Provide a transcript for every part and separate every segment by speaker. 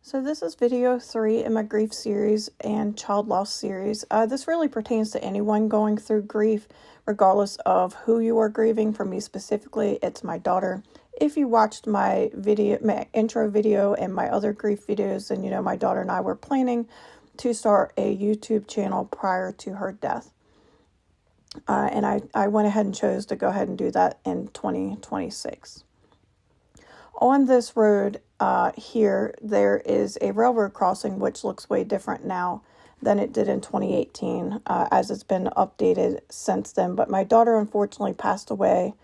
Speaker 1: So this is video 3 in my grief series and child loss series. This really pertains to anyone going through grief, regardless of who you are grieving. For me specifically, it's my daughter. If you watched my intro video and my other grief videos, then you know my daughter and I were planning to start a YouTube channel prior to her death. And I went ahead and chose to go ahead and do that in 2026. On this road here, there is a railroad crossing which looks way different now than it did in 2018, as it's been updated since then. But my daughter unfortunately passed away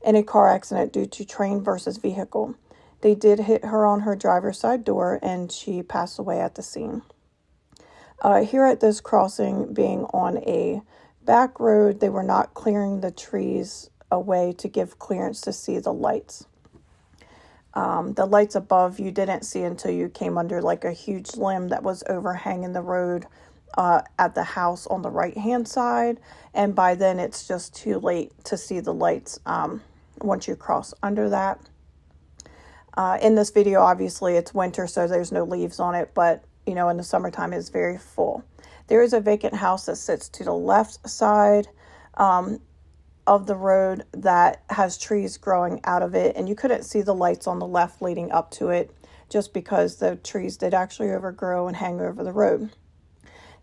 Speaker 1: in a car accident due to train versus vehicle. They did hit her on her driver's side door and she passed away at the scene. Here at this crossing, being on a back road, they were not clearing the trees away to give clearance to see the lights. The lights above you didn't see until you came under like a huge limb that was overhanging the road at the house on the right hand side, and by then it's just too late to see the lights once you cross under that. In this video, obviously it's winter, so there's no leaves on it, but you know, in the summertime it's very full. There is a vacant house that sits to the left side of the road that has trees growing out of it, and you couldn't see the lights on the left leading up to it just because the trees did actually overgrow and hang over the road.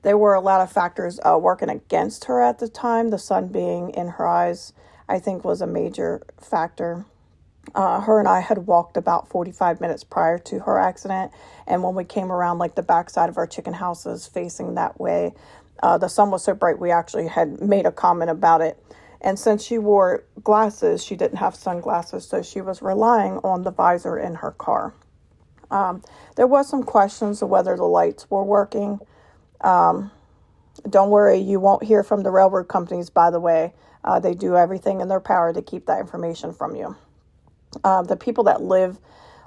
Speaker 1: There were a lot of factors working against her at the time. The sun being in her eyes, I think, was a major factor. Her and I had walked about 45 minutes prior to her accident, and when we came around like the backside of our chicken houses facing that way, the sun was so bright we actually had made a comment about it. And since she wore glasses, she didn't have sunglasses, so she was relying on the visor in her car. There was some questions of whether the lights were working. Don't worry, you won't hear from the railroad companies, by the way. They do everything in their power to keep that information from you. The people that live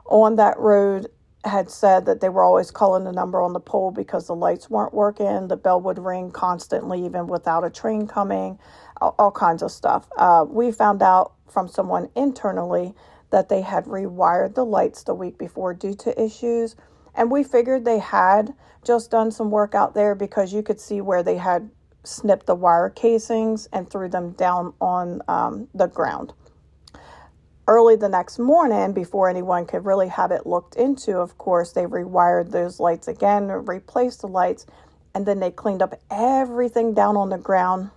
Speaker 1: on that road had said that they were always calling the number on the pole because the lights weren't working. The bell would ring constantly, even without a train coming, all kinds of stuff. We found out from someone internally that they had rewired the lights the week before due to issues. And we figured they had just done some work out there because you could see where they had snipped the wire casings and threw them down on the ground. Early the next morning, before anyone could really have it looked into, of course, they rewired those lights again, replaced the lights, and then they cleaned up everything down on the ground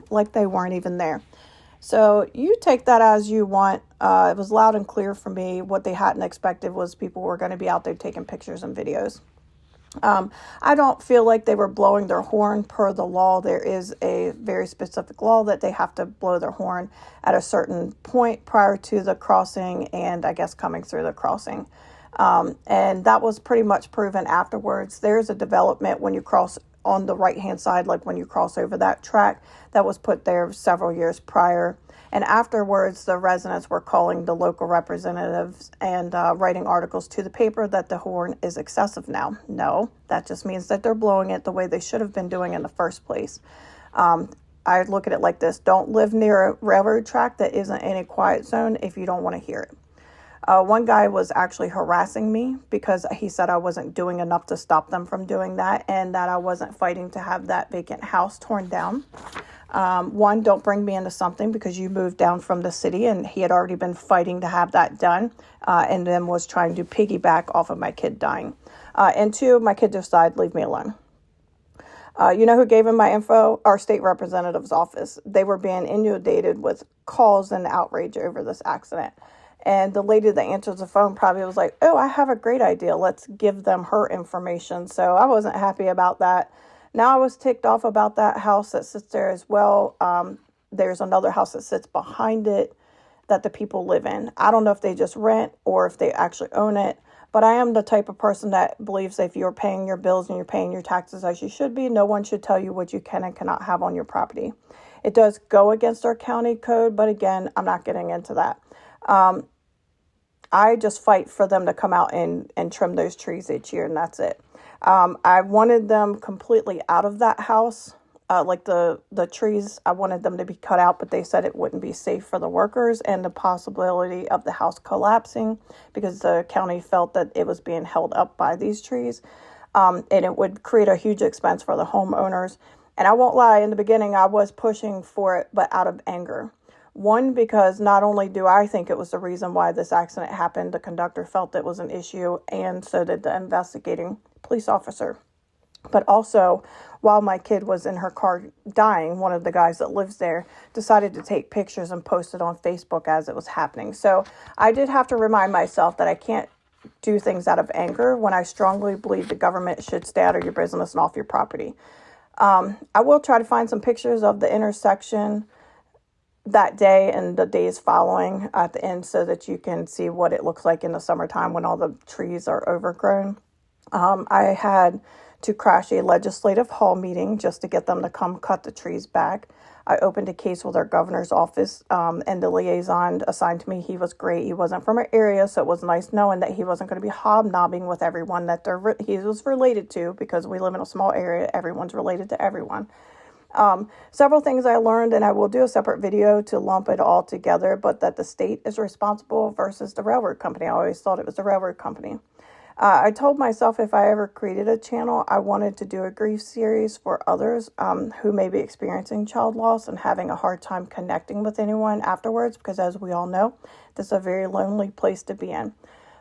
Speaker 1: like they weren't even there. So you take that as you want. It was loud and clear for me. What they hadn't expected was people were going to be out there taking pictures and videos. I don't feel like they were blowing their horn per the law. There is a very specific law that they have to blow their horn at a certain point prior to the crossing and I guess coming through the crossing. And that was pretty much proven afterwards. There's a development when you cross on the right-hand side, like when you cross over that track, that was put there several years prior. And afterwards, the residents were calling the local representatives and writing articles to the paper that the horn is excessive now. No, that just means that they're blowing it the way they should have been doing in the first place. I look at it like this. Don't live near a railroad track that isn't in a quiet zone if you don't want to hear it. One guy was actually harassing me because he said I wasn't doing enough to stop them from doing that and that I wasn't fighting to have that vacant house torn down. One, don't bring me into something because you moved down from the city and he had already been fighting to have that done and then was trying to piggyback off of my kid dying. And two, my kid decided, leave me alone. You know who gave him my info? Our state representative's office. They were being inundated with calls and outrage over this accident. And the lady that answers the phone probably was like, oh, I have a great idea. Let's give them her information. So I wasn't happy about that. Now I was ticked off about that house that sits there as well. There's another house that sits behind it that the people live in. I don't know if they just rent or if they actually own it. But I am the type of person that believes that if you're paying your bills and you're paying your taxes as you should be, no one should tell you what you can and cannot have on your property. It does go against our county code, but again, I'm not getting into that. I just fight for them to come out and trim those trees each year, and that's it. I wanted them completely out of that house like the trees, I wanted them to be cut out, but they said it wouldn't be safe for the workers, and the possibility of the house collapsing because the county felt that it was being held up by these trees. And it would create a huge expense for the homeowners. And I won't lie, in the beginning, I was pushing for it, but out of anger. One, because not only do I think it was the reason why this accident happened, the conductor felt it was an issue, and so did the investigating police officer. But also, while my kid was in her car dying, one of the guys that lives there decided to take pictures and post it on Facebook as it was happening. So I did have to remind myself that I can't do things out of anger when I strongly believe the government should stay out of your business and off your property. I will try to find some pictures of the intersection that day and the days following at the end so that you can see what it looks like in the summertime when all the trees are overgrown. I had to crash a legislative hall meeting just to get them to come cut the trees back. I opened a case with our governor's office, and the liaison assigned to me, he was great. He wasn't from our area, so it was nice knowing that he wasn't going to be hobnobbing with everyone that he was related to, because we live in a small area. Everyone's related to everyone. Several things I learned, and I will do a separate video to lump it all together, but that the state is responsible versus the railroad company. I always thought it was the railroad company. I told myself if I ever created a channel, I wanted to do a grief series for others who may be experiencing child loss and having a hard time connecting with anyone afterwards, because as we all know, this is a very lonely place to be in.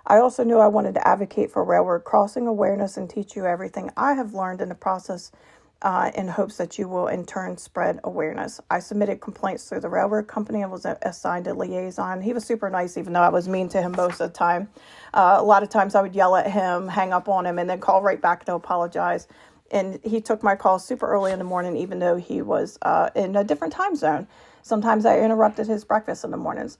Speaker 1: I also knew I wanted to advocate for railroad crossing awareness and teach you everything I have learned in the process in hopes that you will in turn spread awareness. I submitted complaints through the railroad company and was assigned a liaison. He was super nice, even though I was mean to him most of the time. A lot of times I would yell at him, hang up on him, and then call right back to apologize. And he took my call super early in the morning, even though he was in a different time zone. Sometimes I interrupted his breakfast in the mornings.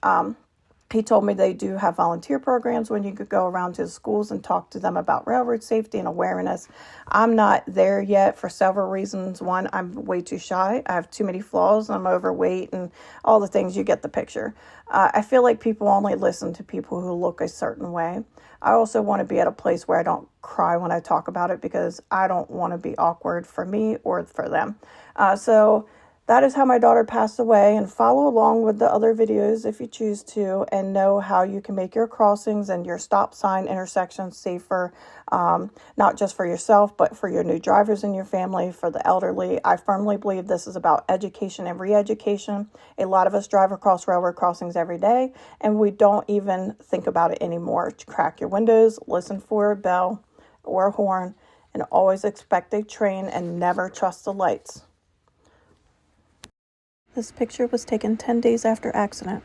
Speaker 1: He told me they do have volunteer programs when you could go around to the schools and talk to them about railroad safety and awareness. I'm not there yet for several reasons. One, I'm way too shy. I have too many flaws. I'm overweight and all the things. You get the picture. I feel like people only listen to people who look a certain way. I also want to be at a place where I don't cry when I talk about it, because I don't want to be awkward for me or for them. So that is how my daughter passed away, and follow along with the other videos if you choose to, and know how you can make your crossings and your stop sign intersections safer, not just for yourself, but for your new drivers in your family, for the elderly. I firmly believe this is about education and re-education. A lot of us drive across railroad crossings every day, and we don't even think about it anymore. Crack your windows, listen for a bell or a horn, and always expect a train and never trust the lights. This picture was taken 10 days after accident.